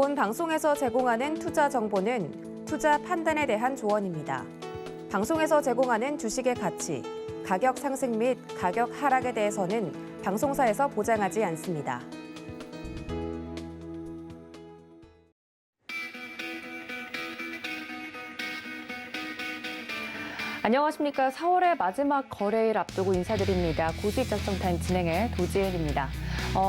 본 방송에서 제공하는 투자 정보는 투자 판단에 대한 조언입니다. 방송에서 제공하는 주식의 가치, 가격 상승 및 가격 하락에 대해서는 방송사에서 보장하지 않습니다. 안녕하십니까. 4월의 마지막 거래일 앞두고 인사드립니다. 고수익 작성타임 진행의 도지은입니다.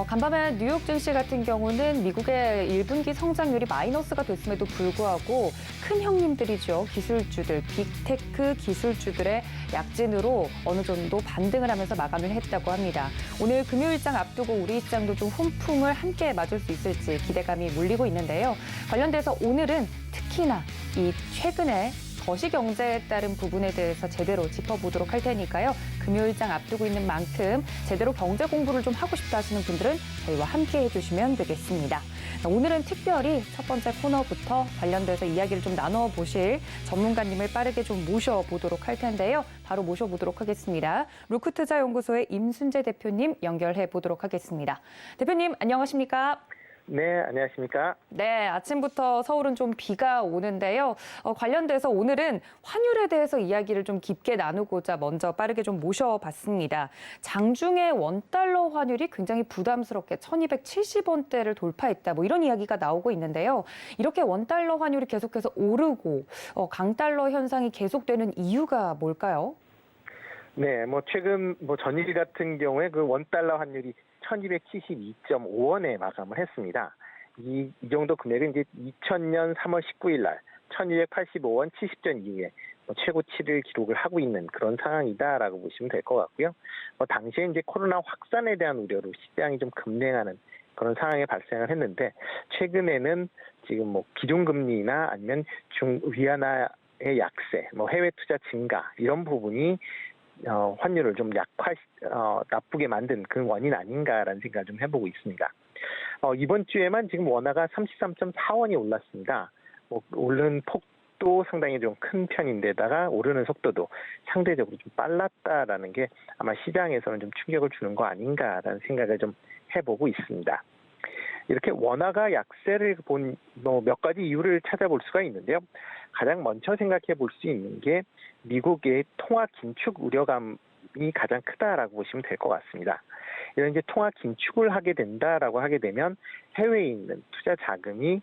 간밤에 뉴욕 증시 같은 경우는 미국의 1분기 성장률이 마이너스가 됐음에도 불구하고 큰 형님들이죠. 기술주들, 빅테크 기술주들의 약진으로 어느 정도 반등을 하면서 마감을 했다고 합니다. 오늘 금요일장 앞두고 우리 시장도 좀 훈풍을 함께 맞을 수 있을지 기대감이 몰리고 있는데요. 관련돼서 오늘은 특히나 이 최근에 거시경제에 따른 부분에 대해서 제대로 짚어보도록 할 테니까요. 금요일장 앞두고 있는 만큼 제대로 경제 공부를 좀 하고 싶다 하시는 분들은 저희와 함께 해주시면 되겠습니다. 오늘은 특별히 첫 번째 코너부터 관련돼서 이야기를 좀 나눠보실 전문가님을 빠르게 좀 모셔보도록 할 텐데요. 바로 모셔보도록 하겠습니다. 루크투자연구소의 임순재 대표님 연결해 보도록 하겠습니다. 대표님 안녕하십니까? 네, 안녕하십니까? 네, 아침부터 서울은 좀 비가 오는데요. 관련돼서 오늘은 환율에 대해서 이야기를 좀 깊게 나누고자 먼저 빠르게 좀 모셔봤습니다. 장중에 원달러 환율이 굉장히 부담스럽게 1270원대를 돌파했다. 뭐 이런 이야기가 나오고 있는데요. 이렇게 원달러 환율이 계속해서 오르고 강달러 현상이 계속되는 이유가 뭘까요? 네, 최근 전일 같은 경우에 그 원달러 환율이 1272.5원에 마감을 했습니다. 이 정도 금액은 이제 2000년 3월 19일 날 1285원 70전 이후에 최고치를 기록을 하고 있는 그런 상황이다라고 보시면 될 것 같고요. 당시에 이제 코로나 확산에 대한 우려로 시장이 좀 급냉하는 그런 상황이 발생을 했는데 최근에는 지금 기준금리나 아니면 위안화의 약세, 해외 투자 증가 이런 부분이 환율을 좀 나쁘게 만든 그 원인 아닌가라는 생각을 좀 해보고 있습니다. 이번 주에만 지금 원화가 33.4원이 올랐습니다. 오르는 폭도 상당히 좀 큰 편인데다가 오르는 속도도 상대적으로 좀 빨랐다라는 게 아마 시장에서는 좀 충격을 주는 거 아닌가라는 생각을 좀 해보고 있습니다. 이렇게 원화가 약세를 본 몇 가지 이유를 찾아볼 수가 있는데요. 가장 먼저 생각해 볼 수 있는 게 미국의 통화 긴축 우려감이 가장 크다라고 보시면 될 것 같습니다. 이런 이제 통화 긴축을 하게 된다라고 하게 되면 해외에 있는 투자 자금이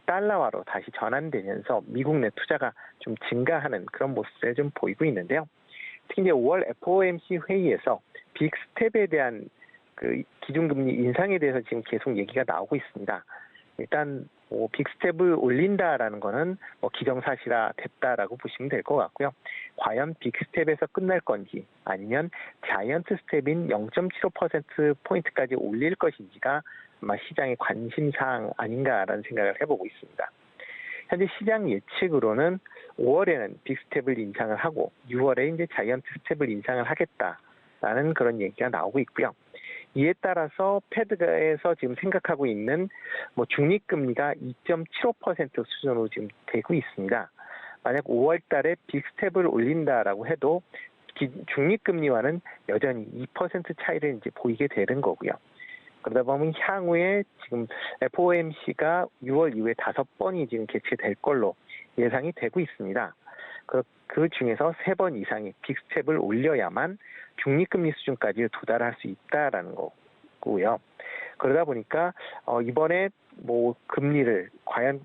달러화로 다시 전환되면서 미국 내 투자가 좀 증가하는 그런 모습을 좀 보이고 있는데요. 특히 이제 5월 FOMC 회의에서 빅스텝에 대한 그 기준금리 인상에 대해서 지금 계속 얘기가 나오고 있습니다. 일단 빅스텝을 올린다라는 거는 기정사실화 됐다라고 보시면 될 것 같고요. 과연 빅스텝에서 끝날 건지 아니면 자이언트 스텝인 0.75%포인트까지 올릴 것인지가 아마 시장의 관심사항 아닌가라는 생각을 해보고 있습니다. 현재 시장 예측으로는 5월에는 빅스텝을 인상을 하고 6월에 이제 자이언트 스텝을 인상을 하겠다라는 그런 얘기가 나오고 있고요. 이에 따라서 패드에서 지금 생각하고 있는 중립금리가 2.75% 수준으로 지금 되고 있습니다. 만약 5월 달에 빅스텝을 올린다라고 해도 중립금리와는 여전히 2% 차이를 이제 보이게 되는 거고요. 그러다 보면 향후에 지금 FOMC가 6월 이후에 5번이 지금 개최될 걸로 예상이 되고 있습니다. 그 중에서 3번 이상의 빅스텝을 올려야만 중립금리 수준까지 도달할 수 있다라는 거고요. 그러다 보니까 이번에 금리를 과연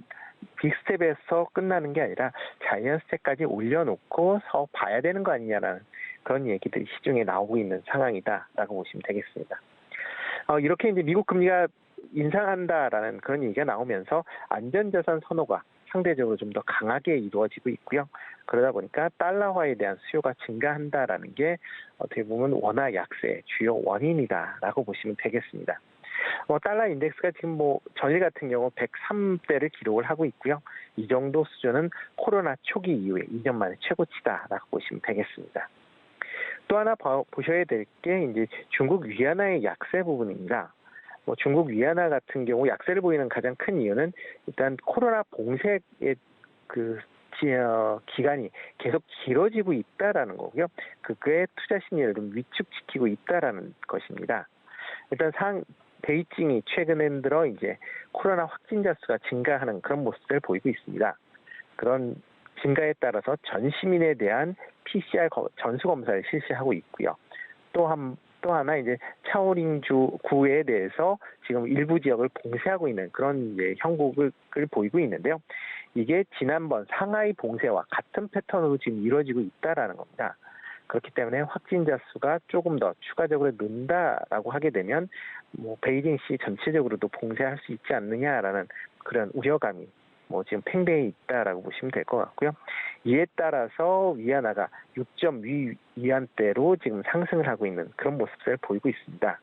빅스텝에서 끝나는 게 아니라 자이언트 스텝까지 올려놓고서 봐야 되는 거 아니냐라는 그런 얘기들이 시중에 나오고 있는 상황이다라고 보시면 되겠습니다. 이렇게 이제 미국 금리가 인상한다라는 그런 얘기가 나오면서 안전자산 선호가 상대적으로 좀 더 강하게 이루어지고 있고요. 그러다 보니까 달러화에 대한 수요가 증가한다라는 게 어떻게 보면 원화 약세의 주요 원인이다라고 보시면 되겠습니다. 달러 인덱스가 지금 전일 같은 경우 103대를 기록을 하고 있고요. 이 정도 수준은 코로나 초기 이후에 2년 만에 최고치다라고 보시면 되겠습니다. 또 하나 보셔야 될 게 이제 중국 위안화의 약세 부분입니다. 중국 위안화 같은 경우 약세를 보이는 가장 큰 이유는 일단 코로나 봉쇄의 기간이 계속 길어지고 있다라는 거고요. 그에 투자 심리를 좀 위축시키고 있다라는 것입니다. 일단 베이징이 최근 들어 이제 코로나 확진자 수가 증가하는 그런 모습을 보이고 있습니다. 그런 증가에 따라서 전 시민에 대한 PCR 전수 검사를 실시하고 있고요. 또 하나 이제 차오링주 구에 대해서 지금 일부 지역을 봉쇄하고 있는 그런 이제 형국을 보이고 있는데요. 이게 지난번 상하이 봉쇄와 같은 패턴으로 지금 이루어지고 있다라는 겁니다. 그렇기 때문에 확진자 수가 조금 더 추가적으로 는다라고 하게 되면 베이징시 전체적으로도 봉쇄할 수 있지 않느냐라는 그런 우려감이 지금 팽배해 있다라고 보시면 될 것 같고요. 이에 따라서 위안화가 6.2위안대로 지금 상승을 하고 있는 그런 모습을 보이고 있습니다.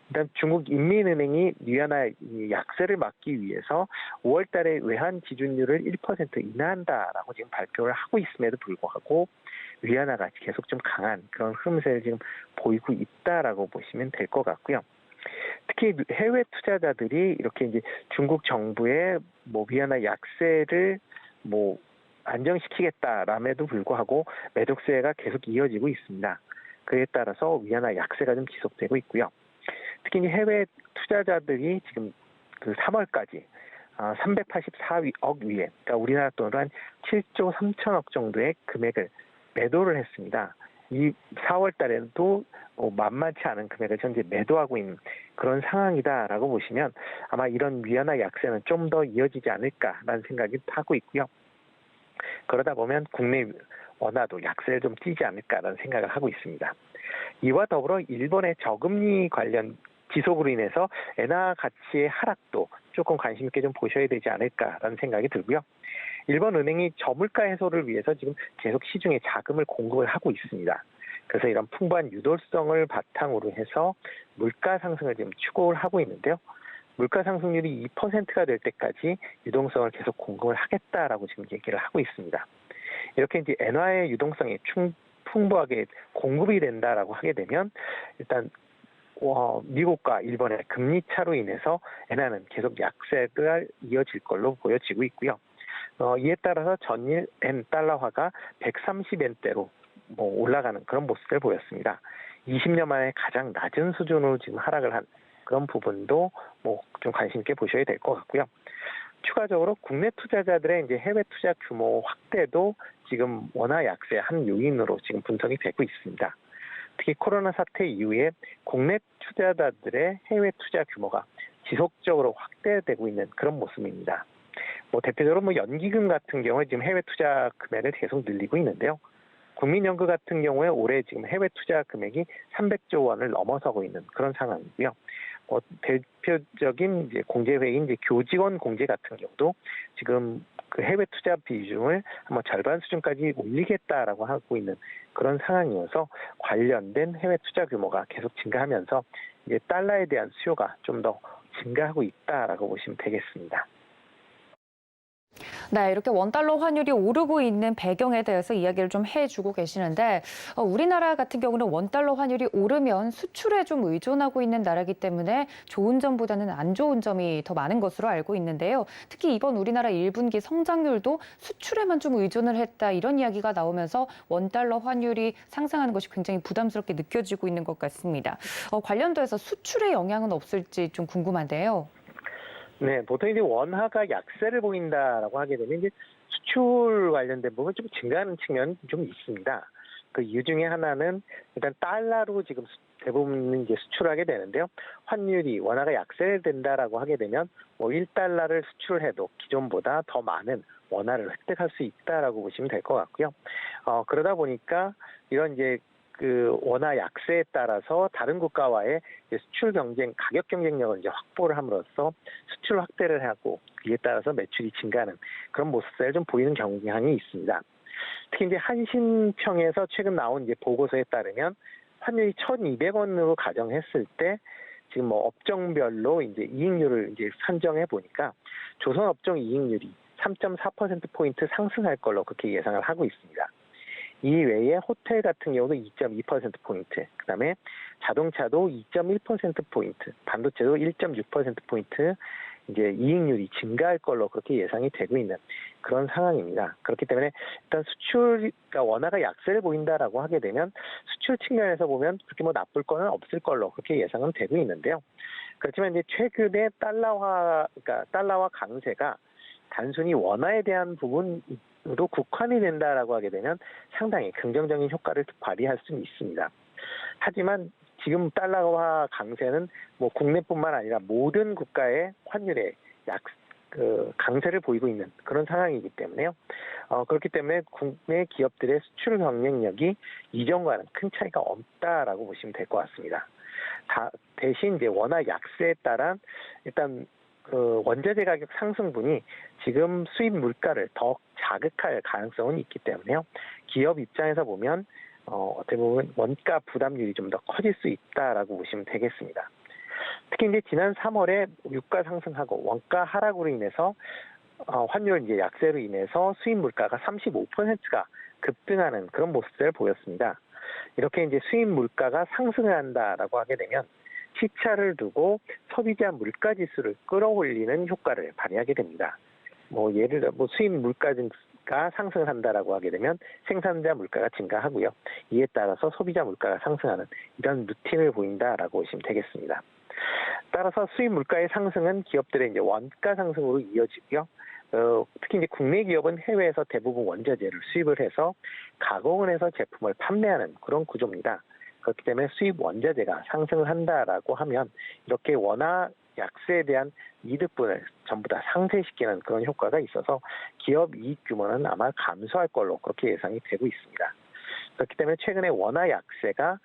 일단 중국 인민은행이 위안화 약세를 막기 위해서 5월 달에 외환 기준율을 1% 인하한다라고 지금 발표를 하고 있음에도 불구하고 위안화가 계속 좀 강한 그런 흐름세를 지금 보이고 있다라고 보시면 될 것 같고요. 특히 해외 투자자들이 이렇게 이제 중국 정부의 위안화 약세를 안정시키겠다람에도 불구하고 매독세가 계속 이어지고 있습니다. 그에 따라서 위안화 약세가 좀 지속되고 있고요. 특히 해외 투자자들이 지금 그 3월까지 384억 위에, 그러니까 우리나라 돈으로 한 7조 3천억 정도의 금액을 매도를 했습니다. 이 4월 달에도 만만치 않은 금액을 현재 매도하고 있는 그런 상황이다라고 보시면 아마 이런 위안화 약세는 좀 더 이어지지 않을까라는 생각이 하고 있고요. 그러다 보면 국내 원화도 약세를 좀 띄지 않을까라는 생각을 하고 있습니다. 이와 더불어 일본의 저금리 관련 지속으로 인해서 엔화 가치의 하락도 조금 관심 있게 좀 보셔야 되지 않을까라는 생각이 들고요. 일본 은행이 저물가 해소를 위해서 지금 계속 시중에 자금을 공급을 하고 있습니다. 그래서 이런 풍부한 유도성을 바탕으로 해서 물가 상승을 지금 추구를 하고 있는데요. 물가 상승률이 2%가 될 때까지 유동성을 계속 공급을 하겠다라고 지금 얘기를 하고 있습니다. 이렇게 이제 엔화의 유동성이 풍부하게 공급이 된다라고 하게 되면 일단 미국과 일본의 금리 차로 인해서 엔화는 계속 약세가 이어질 걸로 보여지고 있고요. 이에 따라서 전일 엔 달러화가 130엔대로 올라가는 그런 모습을 보였습니다. 20년 만에 가장 낮은 수준으로 지금 하락을 한 그런 부분도 좀 관심 있게 보셔야 될 것 같고요. 추가적으로 국내 투자자들의 이제 해외 투자 규모 확대도 지금 원화 약세의 한 요인으로 지금 분석이 되고 있습니다. 특히 코로나 사태 이후에 국내 투자자들의 해외 투자 규모가 지속적으로 확대되고 있는 그런 모습입니다. 대표적으로 연기금 같은 경우에 지금 해외 투자 금액을 계속 늘리고 있는데요. 국민연금 같은 경우에 올해 지금 해외 투자 금액이 300조 원을 넘어서고 있는 그런 상황이고요. 대표적인 이제 공제회인 이제 교직원 공제 같은 경우도 지금 그 해외 투자 비중을 한번 절반 수준까지 올리겠다라고 하고 있는 그런 상황이어서 관련된 해외 투자 규모가 계속 증가하면서 이제 달러에 대한 수요가 좀 더 증가하고 있다라고 보시면 되겠습니다. 네, 이렇게 원달러 환율이 오르고 있는 배경에 대해서 이야기를 좀 해주고 계시는데 우리나라 같은 경우는 원달러 환율이 오르면 수출에 좀 의존하고 있는 나라이기 때문에 좋은 점보다는 안 좋은 점이 더 많은 것으로 알고 있는데요. 특히 이번 우리나라 1분기 성장률도 수출에만 좀 의존을 했다 이런 이야기가 나오면서 원달러 환율이 상승하는 것이 굉장히 부담스럽게 느껴지고 있는 것 같습니다. 관련돼서 수출에 영향은 없을지 좀 궁금한데요. 네, 보통 이제 원화가 약세를 보인다라고 하게 되면 이제 수출 관련된 부분 좀 증가하는 측면이 좀 있습니다. 그 이유 중에 하나는 일단 달러로 지금 대부분 이제 수출하게 되는데요. 환율이 원화가 약세된다라고 하게 되면 1달러를 수출해도 기존보다 더 많은 원화를 획득할 수 있다라고 보시면 될 것 같고요. 그러다 보니까 이런 이제 그 원화 약세에 따라서 다른 국가와의 수출 경쟁, 가격 경쟁력을 이제 확보를 함으로써 수출 확대를 하고 이에 따라서 매출이 증가하는 그런 모습을 좀 보이는 경향이 있습니다. 특히 이제 한신평에서 최근 나온 이제 보고서에 따르면 환율이 1,200원으로 가정했을 때 지금 업종별로 이제 이익률을 이제 산정해 보니까 조선 업종 이익률이 3.4%포인트 상승할 걸로 그렇게 예상을 하고 있습니다. 이 외에 호텔 같은 경우도 2.2%포인트, 그 다음에 자동차도 2.1%포인트, 반도체도 1.6%포인트 이제 이익률이 증가할 걸로 그렇게 예상이 되고 있는 그런 상황입니다. 그렇기 때문에 일단 그러니까 원화가 약세를 보인다라고 하게 되면 수출 측면에서 보면 그렇게 뭐 나쁠 거는 없을 걸로 그렇게 예상은 되고 있는데요. 그렇지만 이제 최근에 그러니까 달러화 강세가 단순히 원화에 대한 부분으로 국한이 된다라고 하게 되면 상당히 긍정적인 효과를 발휘할 수는 있습니다. 하지만 지금 달러화 강세는 뭐 국내뿐만 아니라 모든 국가의 환율에 강세를 보이고 있는 그런 상황이기 때문에요. 그렇기 때문에 국내 기업들의 수출 경쟁력이 이전과는 큰 차이가 없다라고 보시면 될 것 같습니다. 대신 이제 원화 약세에 따라 일단 원자재 가격 상승분이 지금 수입 물가를 더 자극할 가능성은 있기 때문에요. 기업 입장에서 보면 어떻게 보면 원가 부담률이 좀 더 커질 수 있다라고 보시면 되겠습니다. 특히 이제 지난 3월에 유가 상승하고 원가 하락으로 인해서 환율 이제 약세로 인해서 수입 물가가 35%가 급등하는 그런 모습을 보였습니다. 이렇게 이제 수입 물가가 상승을 한다라고 하게 되면 시차를 두고 소비자 물가 지수를 끌어올리는 효과를 발휘하게 됩니다. 뭐 예를 들어 수입 물가가 상승을 한다라고 하게 되면 생산자 물가가 증가하고요. 이에 따라서 소비자 물가가 상승하는 이런 루틴을 보인다라고 보시면 되겠습니다. 따라서 수입 물가의 상승은 기업들의 이제 원가 상승으로 이어지고요. 특히 이제 국내 기업은 해외에서 대부분 원자재를 수입을 해서 가공을 해서 제품을 판매하는 그런 구조입니다. 그렇기 때문에 수입 원자재가 상승을 한다라고 하면 이렇게 원화 약세에 대한 이득분을 전부 다 상쇄시키는 그런 효과가 있어서 기업 이익 규모는 아마 감소할 걸로 그렇게 예상이 되고 있습니다. 그렇기 때문에 최근에 원화 약세가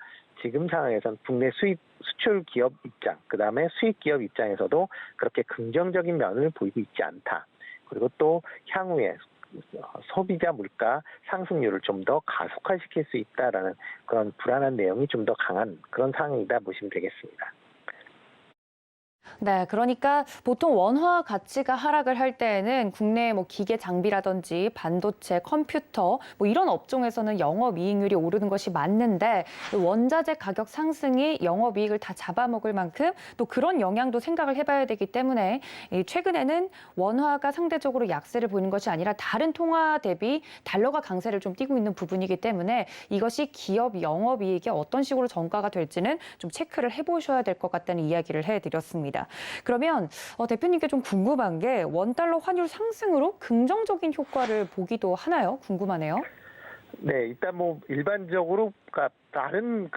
지금 상황에선 국내 수출 기업 입장, 그 다음에 수입 기업 입장에서도 그렇게 긍정적인 면을 보이고 있지 않다. 그리고 또 향후에 소비자 물가 상승률을 좀 더 가속화시킬 수 있다라는 그런 불안한 내용이 좀 더 강한 그런 상황이다 보시면 되겠습니다. 네, 그러니까 보통 원화 가치가 하락을 할 때에는 국내 뭐 기계 장비라든지 반도체, 컴퓨터 뭐 이런 업종에서는 영업이익률이 오르는 것이 맞는데 원자재 가격 상승이 영업이익을 다 잡아먹을 만큼 또 그런 영향도 생각을 해봐야 되기 때문에 최근에는 원화가 상대적으로 약세를 보이는 것이 아니라 다른 통화 대비 달러가 강세를 좀 띠고 있는 부분이기 때문에 이것이 기업 영업이익에 어떤 식으로 전가가 될지는 좀 체크를 해보셔야 될 것 같다는 이야기를 해드렸습니다. 그러면 대표님께 좀 궁금한 게 원달러 환율 상승으로 긍정적인 효과를 보기도 하나요? 궁금하네요. 네, 일단 뭐 일반적으로 다른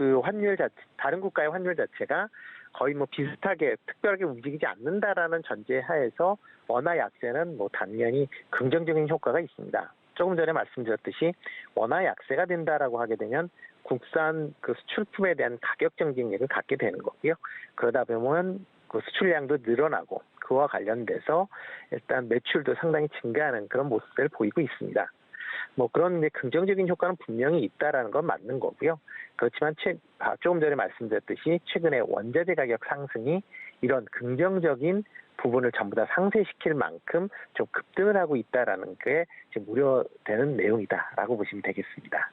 다른 국가의 환율 자체가 거의 뭐 비슷하게 특별하게 움직이지 않는다라는 전제하에서 원화 약세는 뭐 당연히 긍정적인 효과가 있습니다. 조금 전에 말씀드렸듯이 원화 약세가 된다라고 하게 되면 국산 수출품에 대한 가격 경쟁력을 갖게 되는 거고요. 그러다 보면 수출량도 늘어나고 그와 관련돼서 일단 매출도 상당히 증가하는 그런 모습을 보이고 있습니다. 뭐 그런 이제 긍정적인 효과는 분명히 있다라는 건 맞는 거고요. 그렇지만 조금 전에 말씀드렸듯이 최근에 원자재 가격 상승이 이런 긍정적인 부분을 전부 다 상쇄시킬 만큼 좀 급등을 하고 있다라는 게 지금 우려되는 내용이다라고 보시면 되겠습니다.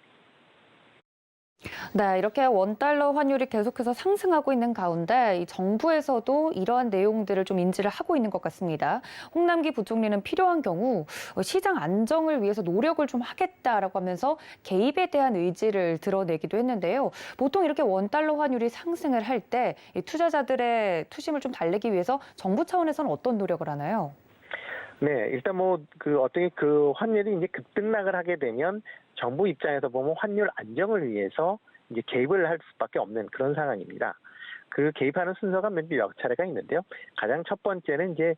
네, 이렇게 원달러 환율이 계속해서 상승하고 있는 가운데 이 정부에서도 이러한 내용들을 좀 인지를 하고 있는 것 같습니다. 홍남기 부총리는 필요한 경우 시장 안정을 위해서 노력을 좀 하겠다라고 하면서 개입에 대한 의지를 드러내기도 했는데요. 보통 이렇게 원달러 환율이 상승을 할 때 투자자들의 투심을 좀 달래기 위해서 정부 차원에서는 어떤 노력을 하나요? 네, 일단 어떻게 환율이 이제 급등락을 하게 되면 정부 입장에서 보면 환율 안정을 위해서 이제 개입을 할 수밖에 없는 그런 상황입니다. 그 개입하는 순서가 몇 차례가 있는데요. 가장 첫 번째는 이제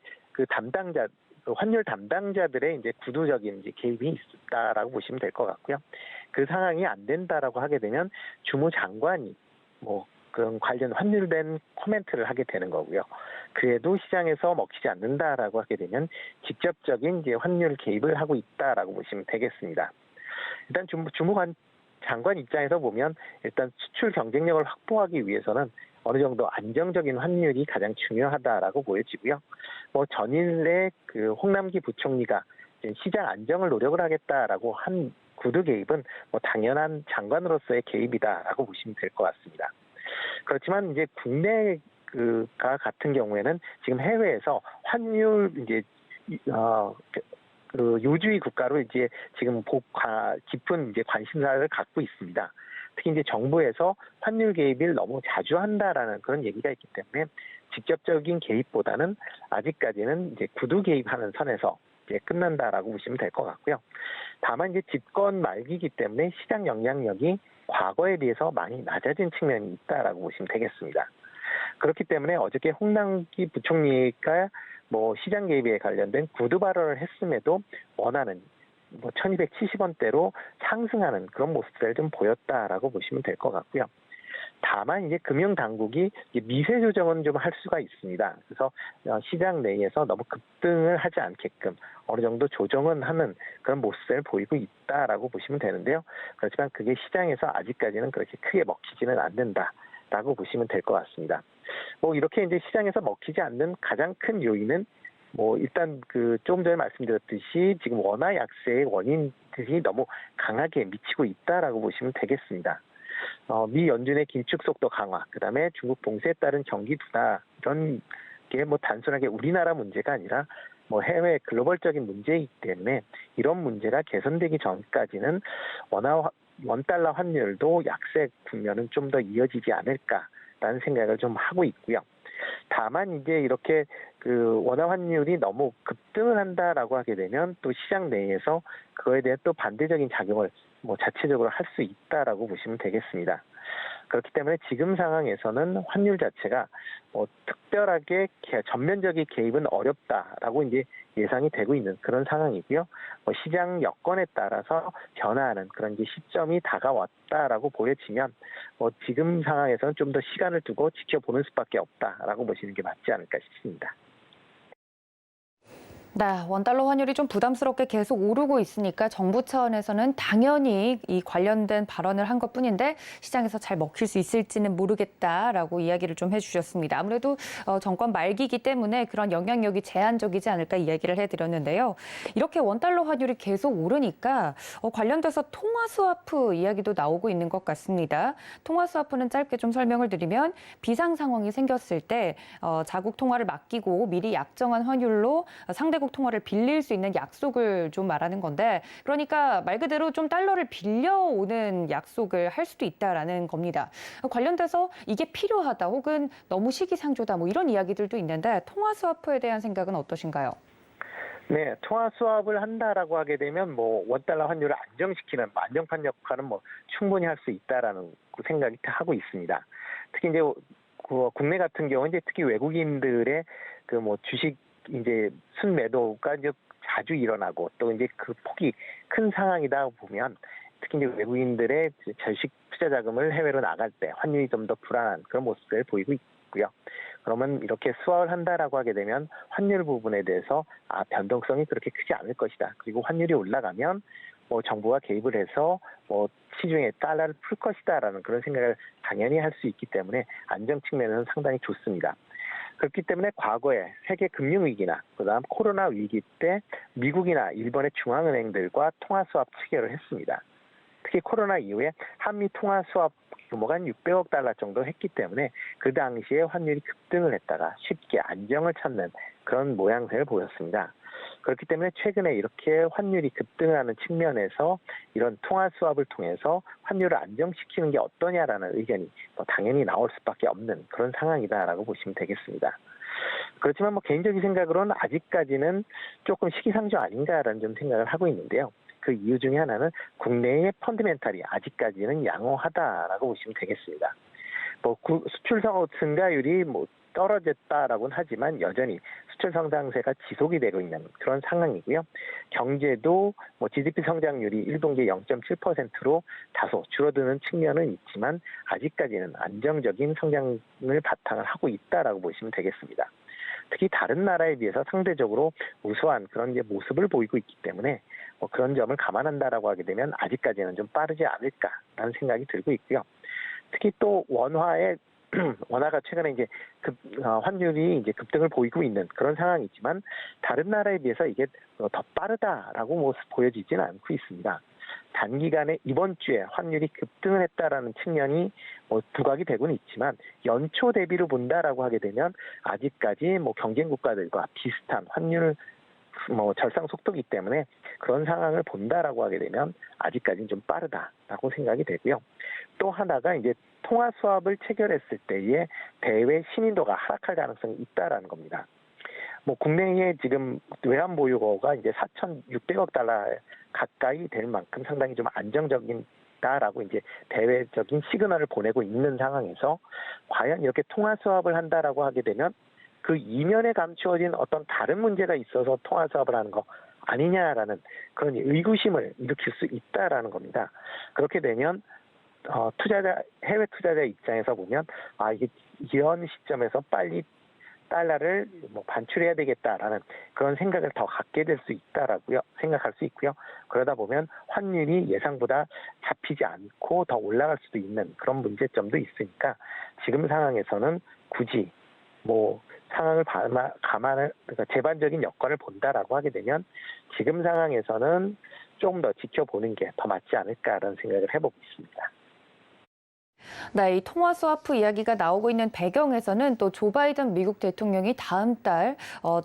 환율 담당자들의 이제 구두적인 이제 개입이 있다라고 보시면 될 것 같고요. 그 상황이 안 된다라고 하게 되면 주무장관이 그런 관련 환율된 코멘트를 하게 되는 거고요. 그래도 시장에서 먹히지 않는다라고 하게 되면 직접적인 이제 환율 개입을 하고 있다라고 보시면 되겠습니다. 일단 장관 입장에서 보면 일단 수출 경쟁력을 확보하기 위해서는 어느 정도 안정적인 환율이 가장 중요하다라고 보여지고요. 전일에 홍남기 부총리가 시장 안정을 노력을 하겠다라고 한 구두 개입은 당연한 장관으로서의 개입이다라고 보시면 될 것 같습니다. 그렇지만 이제 국내가 같은 경우에는 지금 해외에서 환율 그 요주의 국가로 이제 지금 깊은 이제 관심사를 갖고 있습니다. 특히 이제 정부에서 환율 개입을 너무 자주 한다라는 그런 얘기가 있기 때문에 직접적인 개입보다는 아직까지는 이제 구두 개입하는 선에서 이제 끝난다라고 보시면 될 것 같고요. 다만 이제 집권 말기이기 때문에 시장 영향력이 과거에 비해서 많이 낮아진 측면이 있다라고 보시면 되겠습니다. 그렇기 때문에 어저께 홍남기 부총리가 뭐 시장 개입에 관련된 구두 발언을 했음에도 원화는 뭐 1270원대로 상승하는 그런 모습들을 좀 보였다라고 보시면 될 것 같고요. 다만 이제 금융당국이 미세 조정은 좀 할 수가 있습니다. 그래서 시장 내에서 너무 급등을 하지 않게끔 어느 정도 조정은 하는 그런 모습을 보이고 있다라고 보시면 되는데요. 그렇지만 그게 시장에서 아직까지는 그렇게 크게 먹히지는 않는다라고 보시면 될 것 같습니다. 뭐 이렇게 이제 시장에서 먹히지 않는 가장 큰 요인은 뭐 일단 그 조금 전에 말씀드렸듯이 지금 원화 약세의 원인들이 너무 강하게 미치고 있다라고 보시면 되겠습니다. 미 연준의 긴축 속도 강화, 그다음에 중국 봉쇄에 따른 경기 둔화 이런 게 뭐 단순하게 우리나라 문제가 아니라 뭐 해외 글로벌적인 문제이기 때문에 이런 문제가 개선되기 전까지는 원달러 환율도 약세 국면은 좀 더 이어지지 않을까라는 생각을 좀 하고 있고요. 다만 이제 이렇게 그 원화 환율이 너무 급등을 한다라고 하게 되면 또 시장 내에서 그거에 대한 또 반대적인 작용을 뭐 자체적으로 할 수 있다라고 보시면 되겠습니다. 그렇기 때문에 지금 상황에서는 환율 자체가 뭐 특별하게 전면적인 개입은 어렵다라고 이제 예상이 되고 있는 그런 상황이고요. 시장 여건에 따라서 변화하는 그런 이제 시점이 다가왔다라고 보여지면 지금 상황에서는 좀 더 시간을 두고 지켜보는 수밖에 없다라고 보시는 게 맞지 않을까 싶습니다. 네, 원달러 환율이 좀 부담스럽게 계속 오르고 있으니까 정부 차원에서는 당연히 이 관련된 발언을 한 것뿐인데 시장에서 잘 먹힐 수 있을지는 모르겠다라고 이야기를 좀 해주셨습니다. 아무래도 정권 말기이기 때문에 그런 영향력이 제한적이지 않을까 이야기를 해드렸는데요. 이렇게 원달러 환율이 계속 오르니까 관련돼서 통화 스와프 이야기도 나오고 있는 것 같습니다. 통화 스와프는 짧게 좀 설명을 드리면 비상 상황이 생겼을 때 자국 통화를 맡기고 미리 약정한 환율로 상대국 통화를 빌릴 수 있는 약속을 좀 말하는 건데 그러니까 말 그대로 좀 달러를 빌려오는 약속을 할 수도 있다라는 겁니다. 관련돼서 이게 필요하다 혹은 너무 시기상조다 뭐 이런 이야기들도 있는데 통화 스와프에 대한 생각은 어떠신가요? 네, 통화 스왑을 한다라고 하게 되면 뭐 원달러 환율을 안정시키는 안정판 역할은 뭐 충분히 할 수 있다라는 생각이 하고 있습니다. 특히 이제 국내 같은 경우 이제 특히 외국인들의 그 뭐 주식 이제 순매도가 이제 자주 일어나고 또 이제 그 폭이 큰 상황이다 보면 특히 이제 외국인들의 절식 투자 자금을 해외로 나갈 때 환율이 좀 더 불안한 그런 모습을 보이고 있고요. 그러면 이렇게 스왑을 한다라고 하게 되면 환율 부분에 대해서 변동성이 그렇게 크지 않을 것이다. 그리고 환율이 올라가면 뭐 정부가 개입을 해서 뭐 시중에 달러를 풀 것이다라는 그런 생각을 당연히 할 수 있기 때문에 안정 측면에서는 상당히 좋습니다. 그렇기 때문에 과거에 세계 금융위기나 그다음 코로나 위기 때 미국이나 일본의 중앙은행들과 통화 스왑 체결을 했습니다. 특히 코로나 이후에 한미 통화 스왑 규모가 한 600억 달러 정도 했기 때문에 그 당시에 환율이 급등을 했다가 쉽게 안정을 찾는 그런 모양새를 보였습니다. 그렇기 때문에 최근에 이렇게 환율이 급등을 하는 측면에서 이런 통화 스왑을 통해서 환율을 안정시키는 게 어떠냐라는 의견이 당연히 나올 수밖에 없는 그런 상황이다라고 보시면 되겠습니다. 그렇지만 뭐 개인적인 생각으로는 아직까지는 조금 시기상조 아닌가라는 좀 생각을 하고 있는데요. 그 이유 중에 하나는 국내의 펀드멘탈이 아직까지는 양호하다라고 보시면 되겠습니다. 뭐 수출 증가율이 뭐 떨어졌다라고는 하지만 여전히 수출 성장세가 지속이 되고 있는 그런 상황이고요. 경제도 뭐 GDP 성장률이 1분기에 0.7%로 다소 줄어드는 측면은 있지만 아직까지는 안정적인 성장을 바탕을 하고 있다라고 보시면 되겠습니다. 특히 다른 나라에 비해서 상대적으로 우수한 그런 이제 모습을 보이고 있기 때문에 뭐 그런 점을 감안한다라고 하게 되면 아직까지는 좀 빠르지 않을까라는 생각이 들고 있고요. 특히 또 원화가 최근에 이제 환율이 이제 급등을 보이고 있는 그런 상황이지만 다른 나라에 비해서 이게 더 빠르다라고 뭐 보여지지는 않고 있습니다. 단기간에 이번 주에 환율이 급등을 했다라는 측면이 뭐 부각이 되고는 있지만 연초 대비로 본다라고 하게 되면 아직까지 뭐 경쟁 국가들과 비슷한 환율 뭐 절상 속도이기 때문에 그런 상황을 본다라고 하게 되면 아직까지는 좀 빠르다라고 생각이 되고요. 또 하나가 이제 통화 수합을 체결했을 때의 대외 신인도가 하락할 가능성이 있다라는 겁니다. 뭐 국내에 지금 외환 보유고가 이제 4,600억 달러 가까이 될 만큼 상당히 좀 안정적이다라고 이제 대외적인 시그널을 보내고 있는 상황에서 과연 이렇게 통화 수합을 한다라고 하게 되면 그 이면에 감추어진 어떤 다른 문제가 있어서 통화 수합을 하는 거 아니냐라는 그런 의구심을 일으킬 수 있다라는 겁니다. 그렇게 되면 해외 투자자 입장에서 보면 이게 이런 시점에서 빨리 달러를 반출해야 되겠다라는 그런 생각을 더 갖게 될 수 있다라고요 생각할 수 있고요. 그러다 보면 환율이 예상보다 잡히지 않고 더 올라갈 수도 있는 그런 문제점도 있으니까 지금 상황에서는 굳이 상황을 그러니까 재반적인 여건을 본다라고 하게 되면 지금 상황에서는 조금 더 지켜보는 게 더 맞지 않을까라는 생각을 해보고 있습니다. 네, 이 통화 스와프 이야기가 나오고 있는 배경에서는 또 조 바이든 미국 대통령이 다음 달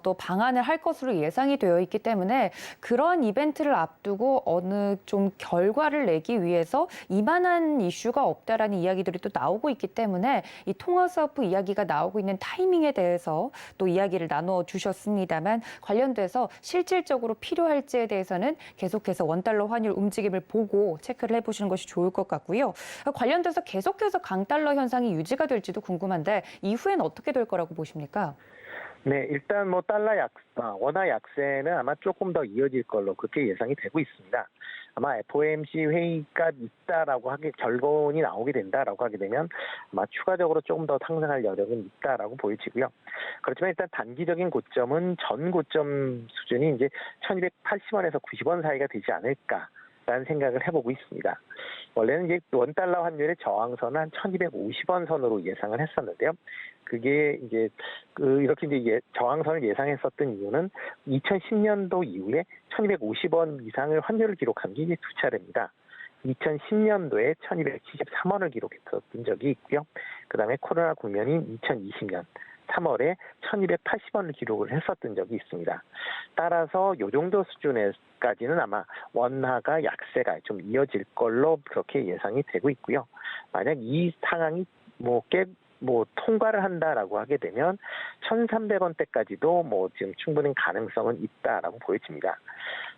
또 방한을 할 것으로 예상이 되어 있기 때문에 그런 이벤트를 앞두고 어느 좀 결과를 내기 위해서 이만한 이슈가 없다라는 이야기들이 또 나오고 있기 때문에 이 통화 스와프 이야기가 나오고 있는 타이밍에 대해서 또 이야기를 나눠 주셨습니다만 관련돼서 실질적으로 필요할지에 대해서는 계속해서 원달러 환율 움직임을 보고 체크를 해보시는 것이 좋을 것 같고요. 관련돼서 계속해서 강달러 현상이 유지가 될지도 궁금한데 이후엔 어떻게 될 거라고 보십니까? 네, 일단 달러 원화 약세는 아마 조금 더 이어질 걸로 그렇게 예상이 되고 있습니다. 아마 FOMC 회의가 결론이 나오게 된다라고 하게 되면 아마 추가적으로 조금 더 상승할 여력은 있다라고 보여지고요. 그렇지만 일단 단기적인 고점은 전 고점 수준이 이제 1,280원에서 90원 사이가 되지 않을까라는 생각을 해보고 있습니다. 원래는 이제 원달러 환율의 저항선은 한 1,250원 선으로 예상을 했었는데요. 그게 이제 이렇게 이제 저항선을 예상했었던 이유는 2010년도 이후에 1,250원 이상을 환율을 기록한 게 이제 두 차례입니다. 2010년도에 1,273원을 기록했었던 적이 있고요. 그다음에 코로나 국면인 2020년 3월에 1,280원을 기록을 했었던 적이 있습니다. 따라서 이 정도 수준에까지는 아마 원화가 약세가 좀 이어질 걸로 그렇게 예상이 되고 있고요. 만약 이 상황이 통과를 한다라고 하게 되면 1,300원대까지도 지금 충분히 가능성은 있다라고 보여집니다.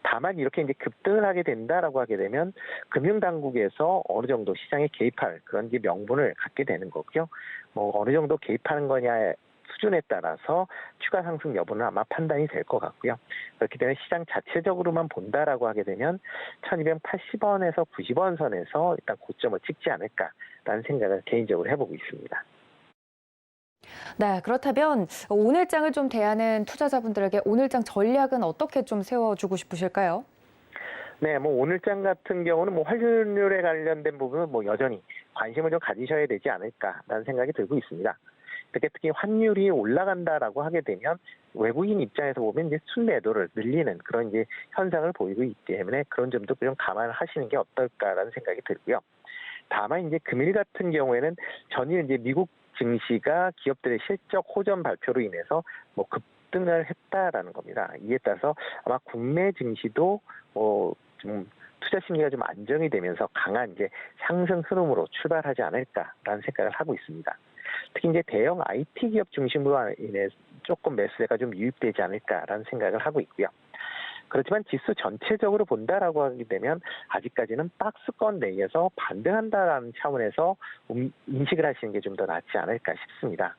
다만 이렇게 이제 급등을 하게 된다라고 하게 되면 금융당국에서 어느 정도 시장에 개입할 그런 명분을 갖게 되는 거고요. 어느 정도 개입하는 거냐의 수준에 따라서 추가 상승 여부는 아마 판단이 될 것 같고요. 그렇기 때문에 시장 자체적으로만 본다라고 하게 되면 1,280원에서 90원 선에서 일단 고점을 찍지 않을까라는 생각을 개인적으로 해보고 있습니다. 네, 그렇다면 오늘장을 좀 대하는 투자자분들에게 오늘장 전략은 어떻게 좀 세워주고 싶으실까요? 네, 오늘장 같은 경우는 환율에 관련된 부분은 여전히 관심을 좀 가지셔야 되지 않을까라는 생각이 들고 있습니다. 특히 환율이 올라간다라고 하게 되면 외국인 입장에서 보면 이제 순매도를 늘리는 그런 이제 현상을 보이고 있기 때문에 그런 점도 좀 감안을 하시는 게 어떨까라는 생각이 들고요. 다만 이제 금일 같은 경우에는 전일 이제 미국 증시가 기업들의 실적 호전 발표로 인해서 급등을 했다라는 겁니다. 이에 따라서 아마 국내 증시도 좀 투자 심리가 좀 안정이 되면서 강한 이제 상승 흐름으로 출발하지 않을까라는 생각을 하고 있습니다. 특히 이제 대형 IT 기업 중심으로 인해 조금 매수세가 좀 유입되지 않을까라는 생각을 하고 있고요. 그렇지만 지수 전체적으로 본다라고 하게 되면 아직까지는 박스권 내에서 반등한다라는 차원에서 인식을 하시는 게 좀 더 낫지 않을까 싶습니다.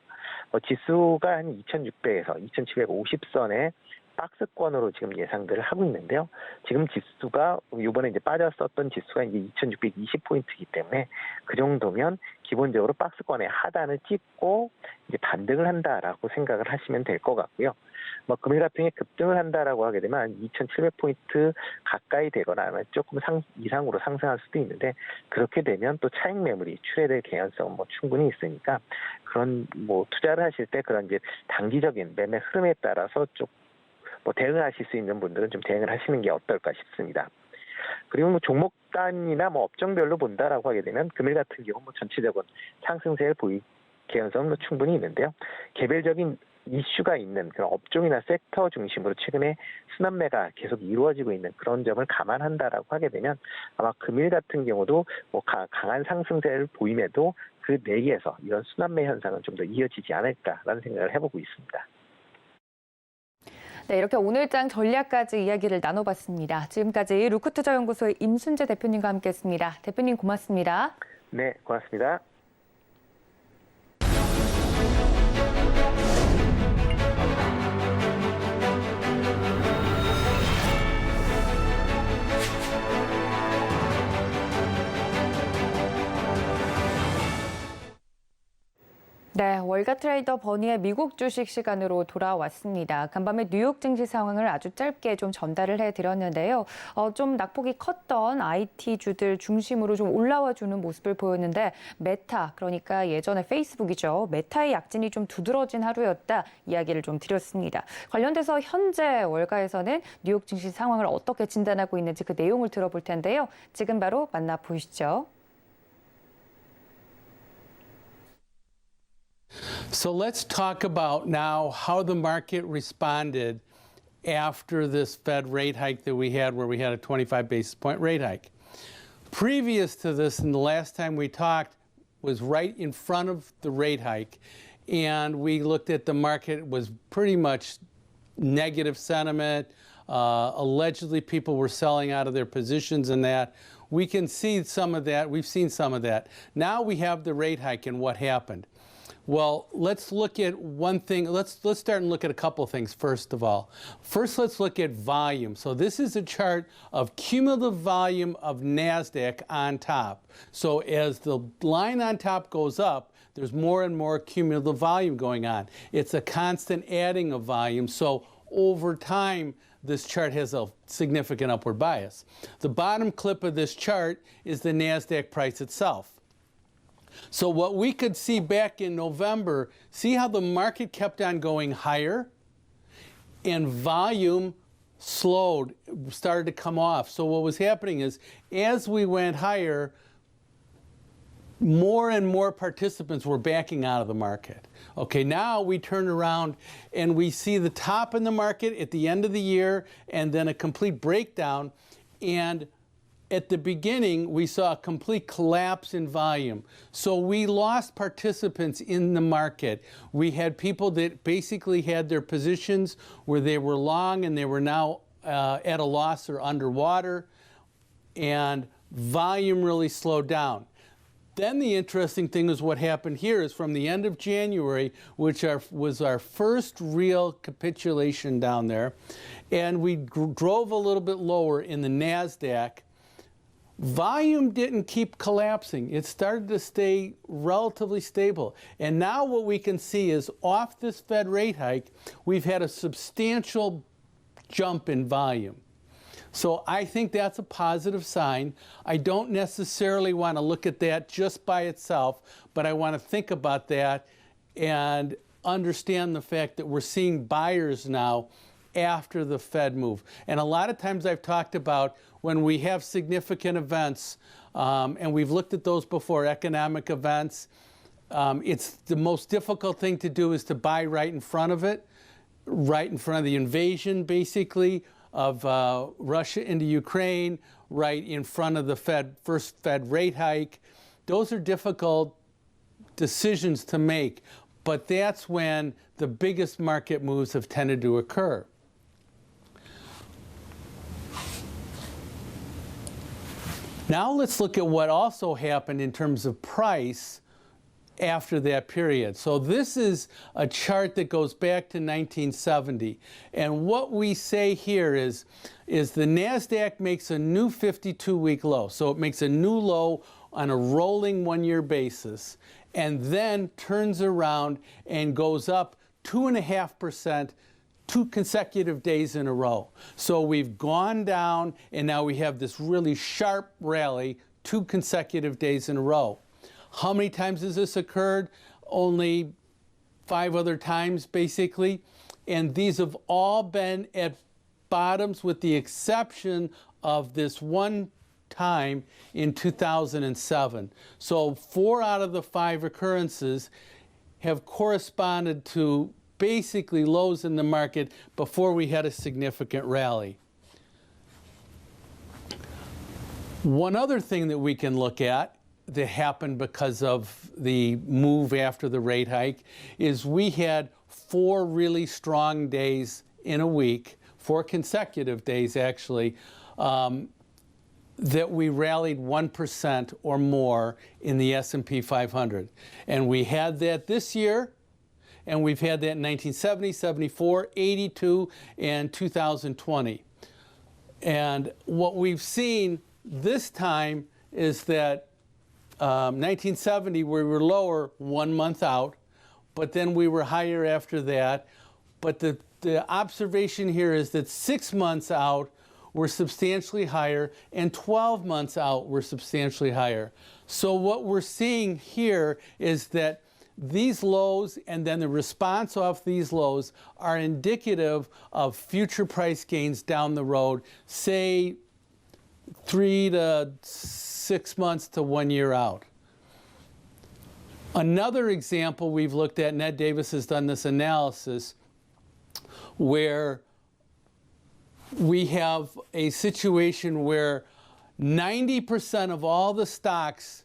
지수가 한 2,600에서 2,750선에 박스권으로 지금 예상들을 하고 있는데요. 지금 지수가 이번에 이제 빠졌었던 지수가 이제 2,620포인트이기 때문에 그 정도면 기본적으로 박스권의 하단을 찍고 이제 반등을 한다라고 생각을 하시면 될 것 같고요. 금일 같은 경우에 급등을 한다라고 하게 되면 한 2,700포인트 가까이 되거나 아니면 조금 이상으로 상승할 수도 있는데 그렇게 되면 또 차익 매물이 출회될 개연성은 충분히 있으니까 그런 투자를 하실 때 그런 이제 단기적인 매매 흐름에 따라서 좀 대응을 하실 수 있는 분들은 좀 대응을 하시는 게 어떨까 싶습니다. 그리고 종목 단위나 업종별로 본다라고 하게 되면 금일 같은 경우 전체적인 상승세를 보일 개연성은 충분히 있는데요. 개별적인 이슈가 있는 그런 업종이나 섹터 중심으로 최근에 순환매가 계속 이루어지고 있는 그런 점을 감안한다라고 하게 되면 아마 금일 같은 경우도 뭐 강한 상승세를 보임에도 그 내에서 이런 순환매 현상은 좀 더 이어지지 않을까라는 생각을 해보고 있습니다. 네, 이렇게 오늘장 전략까지 이야기를 나눠봤습니다. 지금까지 루크투자연구소의 임순재 대표님과 함께했습니다. 대표님 고맙습니다. 네, 고맙습니다. 네, 월가 트레이더 버니의 미국 주식 시간으로 돌아왔습니다. 간밤에 뉴욕 증시 상황을 아주 짧게 좀 전달을 해드렸는데요. 좀 낙폭이 컸던 IT주들 중심으로 좀 올라와주는 모습을 보였는데 메타, 그러니까 예전에 페이스북이죠. 메타의 약진이 좀 두드러진 하루였다 이야기를 좀 드렸습니다. 관련돼서 현재 월가에서는 뉴욕 증시 상황을 어떻게 진단하고 있는지 그 내용을 들어볼 텐데요. 지금 바로 만나보시죠. So let's talk about now how the market responded after this Fed rate hike that we had, where we had a 25 basis point rate hike. Previous to this, and the last time we talked was right in front of the rate hike, and we looked at the market was pretty much negative sentiment. Allegedly, people were selling out of their positions in that. We can see some of that. We've seen some of that. Now we have the rate hike and what happened. Well, let's look at one thing. Let's start and look at a couple things first of all. First, let's look at volume. So this is a chart of cumulative volume of NASDAQ on top. So as the line on top goes up, there's more and more cumulative volume going on. It's a constant adding of volume. So over time, this chart has a significant upward bias. The bottom clip of this chart is the NASDAQ price itself. So what we could see back in November, see how the market kept on going higher and volume slowed, started to come off. So what was happening is as we went higher, more and more participants were backing out of the market. Okay, now we turn around and we see the top in the market at the end of the year and then a complete breakdown. And at the beginning, we saw a complete collapse in volume. So we lost participants in the market. We had people that basically had their positions where they were long and they were now at a loss or underwater, and volume really slowed down. Then the interesting thing is what happened here is from the end of January, which was our first real capitulation down there, and we drove a little bit lower in the NASDAQ. Volume didn't keep collapsing. It started to stay relatively stable. And now what we can see is off this Fed rate hike, we've had a substantial jump in volume. So I think that's a positive sign. I don't necessarily want to look at that just by itself, but I want to think about that and understand the fact that we're seeing buyers now after the Fed move. And a lot of times I've talked about when we have significant events, and we've looked at those before, economic events, it's the most difficult thing to do is to buy right in front of it, right in front of the invasion, basically, of Russia into Ukraine, right in front of the first Fed rate hike. Those are difficult decisions to make, but that's when the biggest market moves have tended to occur. Now let's look at what also happened in terms of price after that period. So this is a chart that goes back to 1970. And what we say here is the NASDAQ makes a new 52-week low. So it makes a new low on a rolling one-year basis and then turns around and goes up 2.5% 2 consecutive days in a row. So we've gone down and now we have this really sharp rally 2 consecutive days in a row. How many times has this occurred? Only 5 other times, basically. And these have all been at bottoms with the exception of this one time in 2007. So 4 out of the 5 occurrences have corresponded to basically lows in the market before we had a significant rally. One other thing that we can look at that happened because of the move after the rate hike is we had 4 really strong days in a week, 4 consecutive days actually, that we rallied 1% or more in the S&P 500. And we had that this year, and we've had that in 1970, 74, 82, and 2020. And what we've seen this time is that 1970 we were lower 1 month out, but then we were higher after that. But the observation here is that 6 months out we're substantially higher, and 12 months out we're substantially higher. So what we're seeing here is that these lows and then the response off these lows are indicative of future price gains down the road, say 3 to 6 months to 1 year out. Another example we've looked at, Ned Davis has done this analysis, where we have a situation where 90% of all the stocks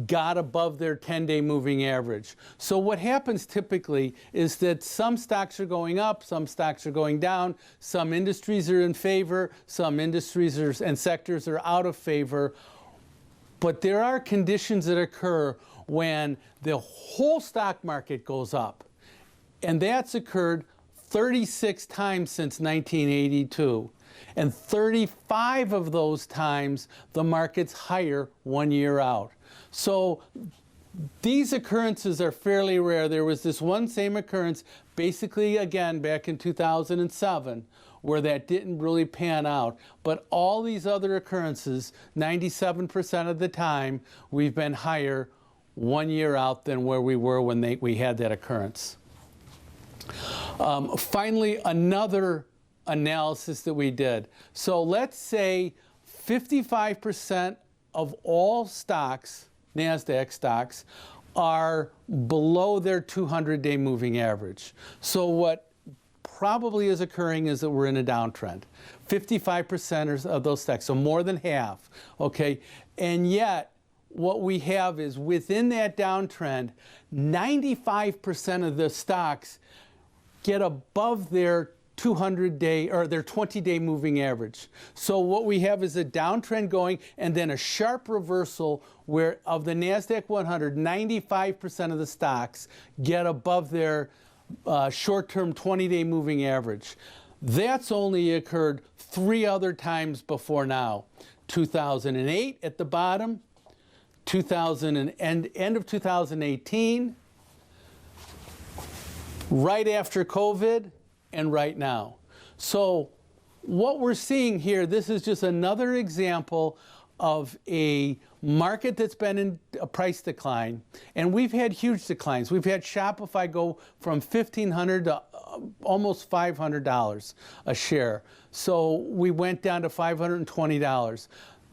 got above their 10-day moving average. So what happens typically is that some stocks are going up, some stocks are going down, some industries are in favor, some industries and sectors are out of favor. But there are conditions that occur when the whole stock market goes up. And that's occurred 36 times since 1982. And 35 of those times, the market's higher 1 year out. So these occurrences are fairly rare. There was this one same occurrence, basically again back in 2007, where that didn't really pan out. But all these other occurrences, 97% of the time, we've been higher 1 year out than where we were when we had that occurrence. Finally, another analysis that we did. So let's say 55% of all stocks, NASDAQ stocks, are below their 200-day moving average. So what probably is occurring is that we're in a downtrend. 55% of those stocks, so more than half, okay? And yet, what we have is within that downtrend, 95% of the stocks get above their 200-day or their 20-day moving average. So what we have is a downtrend going and then a sharp reversal where of the NASDAQ 100, 95% of the stocks get above their short-term 20-day moving average. That's only occurred 3 other times before now. 2008 at the bottom, end of 2018, right after COVID, and right now. So what we're seeing here, this is just another example of a market that's been in a price decline, and we've had huge declines. We've had Shopify go from $1,500 to almost $500 a share. So we went down to $520.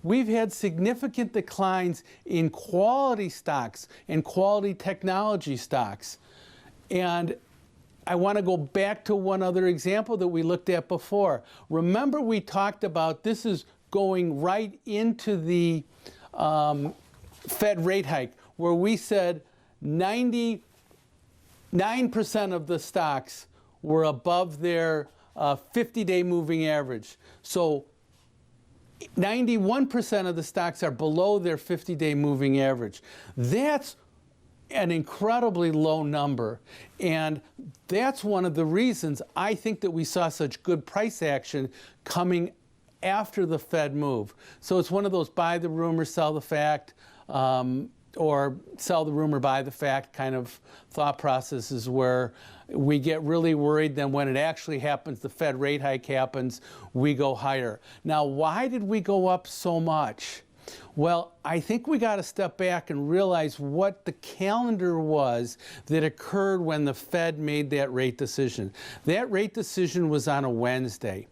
We've had significant declines in quality stocks and quality technology stocks. And I want to go back to one other example that we looked at before. Remember, we talked about this is going right into the Fed rate hike, where we said 99% of the stocks were above their 50-day moving average. So 91% of the stocks are below their 50-day moving average. That's an incredibly low number, and that's one of the reasons I think that we saw such good price action coming after the Fed move. So it's one of those buy the rumor, sell the fact, or sell the rumor, buy the fact kind of thought processes where we get really worried, then when it actually happens, the Fed rate hike happens, we go higher. Now, why did we go up so much? Well, I think we got to step back and realize what the calendar was that occurred when the Fed made that rate decision. That rate decision was on a Wednesday.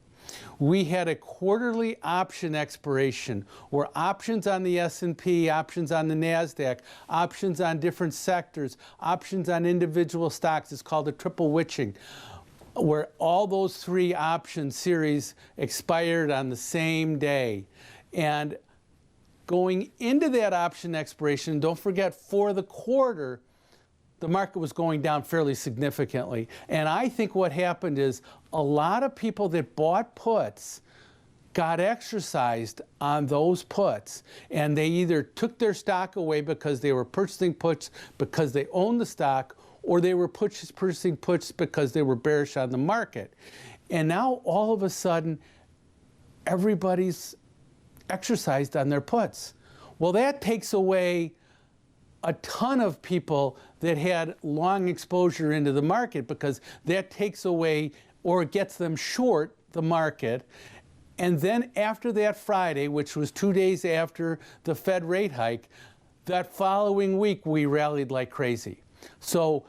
we had a quarterly option expiration where options on the S&P, options on the NASDAQ, options on different sectors, options on individual stocks, it's called a triple witching, where all those three option series expired on the same day. And going into that option expiration, don't forget, for the quarter, the market was going down fairly significantly. And I think what happened is a lot of people that bought puts got exercised on those puts, and they either took their stock away because they were purchasing puts because they owned the stock, or they were purchasing puts because they were bearish on the market. And now all of a sudden, everybody's exercised on their puts. Well, that takes away a ton of people that had long exposure into the market, because that takes away or gets them short the market. And then after that Friday, which was 2 days after the Fed rate hike, that following week we rallied like crazy. So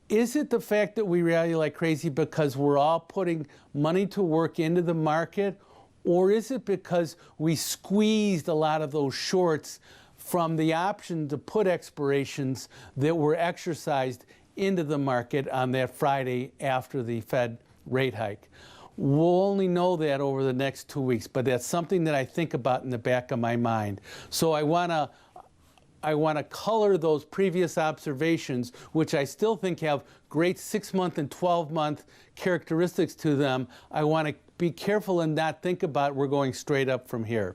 is it the fact that we rally like crazy because we're all putting money to work into the market, or is it because we squeezed a lot of those shorts from the option to put expirations that were exercised into the market on that Friday after the Fed rate hike? We'll only know that over the next 2 weeks, but that's something that I think about in the back of my mind. So I want to color those previous observations, which I still think have great 6-month and 12-month characteristics to them. I want to be careful and not think about we're going straight up from here.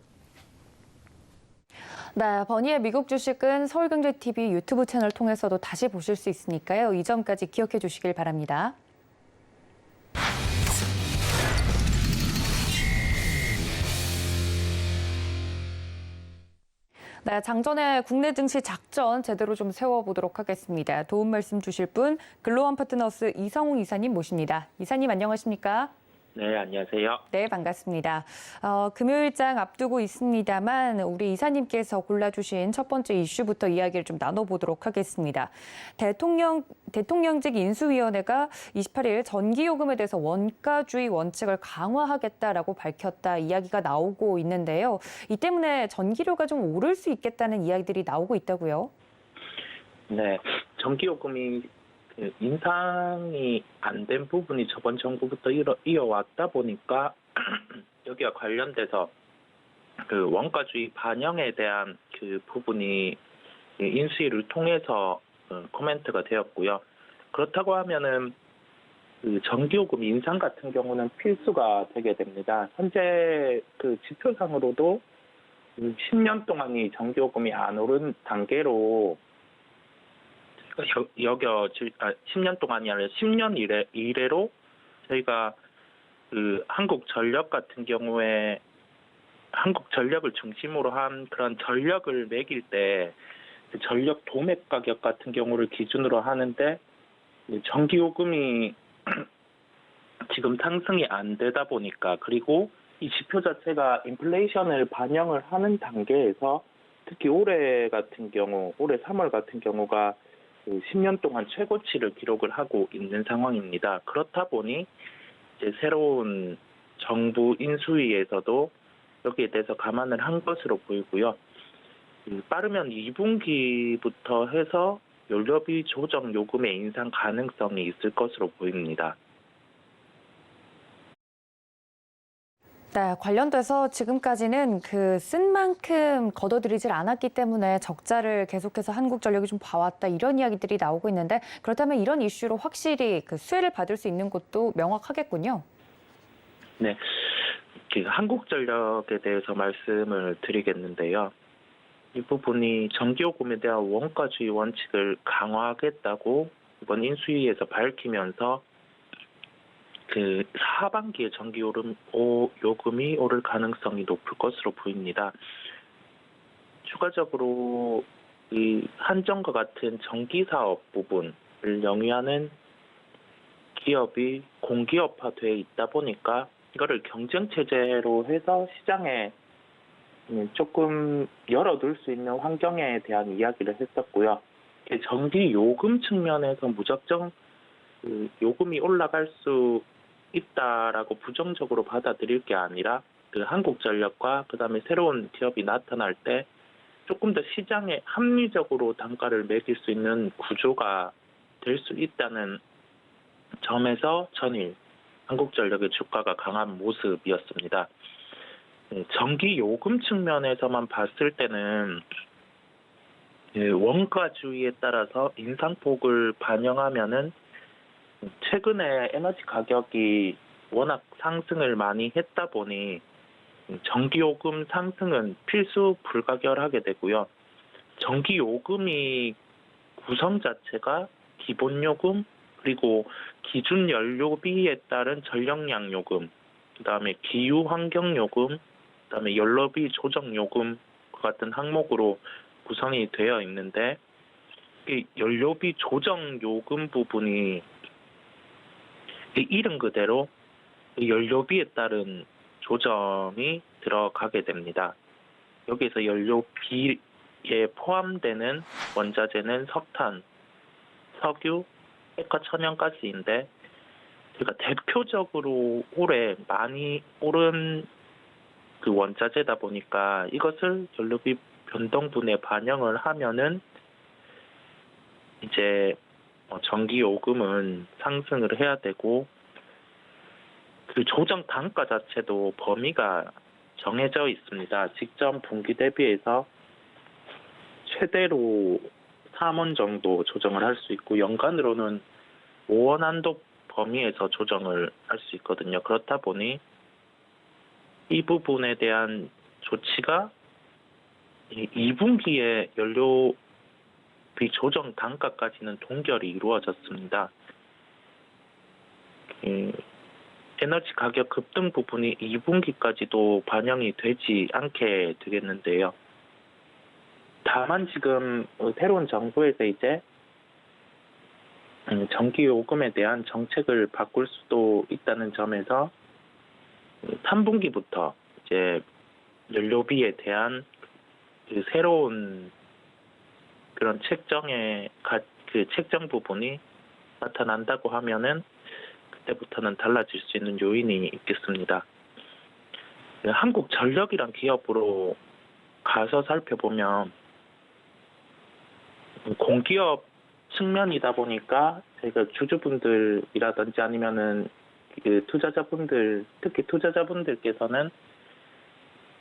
네, 버니의 미국 주식은 서울경제TV 유튜브 채널 통해서도 다시 보실 수 있으니까요. 이 점까지 기억해 주시길 바랍니다. 네, 장전의 국내 증시 작전 제대로 좀 세워보도록 하겠습니다. 도움 말씀 주실 분 글로원 파트너스 이성웅 이사님 모십니다. 이사님 안녕하십니까? 네, 안녕하세요. 네, 반갑습니다. 금요일장 앞두고 있습니다만 우리 이사님께서 골라주신 첫 번째 이슈부터 이야기를 좀 나눠보도록 하겠습니다. 대통령직 인수위원회가 28일 전기요금에 대해서 원가주의 원칙을 강화하겠다라고 밝혔다 이야기가 나오고 있는데요. 이 때문에 전기료가 좀 오를 수 있겠다는 이야기들이 나오고 있다고요? 네, 전기요금이 인상이 안 된 부분이 저번 정부부터 이어왔다 보니까 여기와 관련돼서 그 원가주의 반영에 대한 그 부분이 인수위를 통해서 코멘트가 되었고요. 그렇다고 하면은 그 전기요금 인상 같은 경우는 필수가 되게 됩니다. 현재 그 지표상으로도 10년 동안이 전기요금이 안 오른 단계로 10년 동안이 아니라 10년 이래로 저희가 그 한국전력 같은 경우에 한국전력을 중심으로 한 그런 전력을 매길 때 전력 도매 가격 같은 경우를 기준으로 하는데 전기요금이 지금 상승이 안 되다 보니까, 그리고 이 지표 자체가 인플레이션을 반영을 하는 단계에서 특히 올해 3월 같은 경우가 10년 동안 최고치를 기록을 하고 있는 상황입니다. 그렇다 보니 이제 새로운 정부 인수위에서도 여기에 대해서 감안을 한 것으로 보이고요. 빠르면 2분기부터 해서 연료비 조정 요금의 인상 가능성이 있을 것으로 보입니다. 네, 관련돼서 지금까지는 그 쓴 만큼 걷어들이질 않았기 때문에 적자를 계속해서 한국전력이 좀 봐왔다 이런 이야기들이 나오고 있는데, 그렇다면 이런 이슈로 확실히 그 수혜를 받을 수 있는 곳도 명확하겠군요. 네, 한국전력에 대해서 말씀을 드리겠는데요. 이 부분이 전기요금에 대한 원가주의 원칙을 강화하겠다고 이번 인수위에서 밝히면서 그 하반기에 전기요금이 오를 가능성이 높을 것으로 보입니다. 추가적으로 이 한전과 같은 전기사업 부분을 영위하는 기업이 공기업화되어 있다 보니까 이거를 경쟁체제로 해서 시장에 조금 열어둘 수 있는 환경에 대한 이야기를 했었고요. 전기요금 측면에서 무작정 요금이 올라갈 수 있다라고 부정적으로 받아들일 게 아니라 그 한국전력과 그다음에 새로운 기업이 나타날 때 조금 더 시장에 합리적으로 단가를 매길 수 있는 구조가 될 수 있다는 점에서 전일 한국전력의 주가가 강한 모습이었습니다. 전기 요금 측면에서만 봤을 때는 원가주의에 따라서 인상폭을 반영하면은 최근에 에너지 가격이 워낙 상승을 많이 했다 보니 전기요금 상승은 필수 불가결하게 되고요. 전기요금이 구성 자체가 기본요금 그리고 기준 연료비에 따른 전력량 요금, 그다음에 기후 환경 요금, 그다음에 연료비 조정 요금 같은 항목으로 구성이 되어 있는데 이 연료비 조정 요금 부분이 이름 그대로 연료비에 따른 조정이 들어가게 됩니다. 여기서 연료비에 포함되는 원자재는 석탄, 석유, 액화 천연가스인데 제가 대표적으로 올해 많이 오른 그 원자재다 보니까 이것을 연료비 변동분에 반영을 하면은 이제 전기 요금은 상승을 해야 되고 그 조정 단가 자체도 범위가 정해져 있습니다. 직전 분기 대비해서 최대로 3원 정도 조정을 할 수 있고 연간으로는 5원 한도 범위에서 조정을 할 수 있거든요. 그렇다 보니 이 부분에 대한 조치가 2분기에 연료비 조정 단가까지는 동결이 이루어졌습니다. 에너지 가격 급등 부분이 2분기까지도 반영이 되지 않게 되겠는데요. 다만 지금 새로운 정부에서 이제 전기 요금에 대한 정책을 바꿀 수도 있다는 점에서 3분기부터 이제 연료비에 대한 그 새로운 그런 그 책정 부분이 나타난다고 하면은 그때부터는 달라질 수 있는 요인이 있겠습니다. 한국전력이란 기업으로 가서 살펴보면 공기업 측면이다 보니까 저희가 주주분들이라든지 아니면은 그 투자자분들, 특히 투자자분들께서는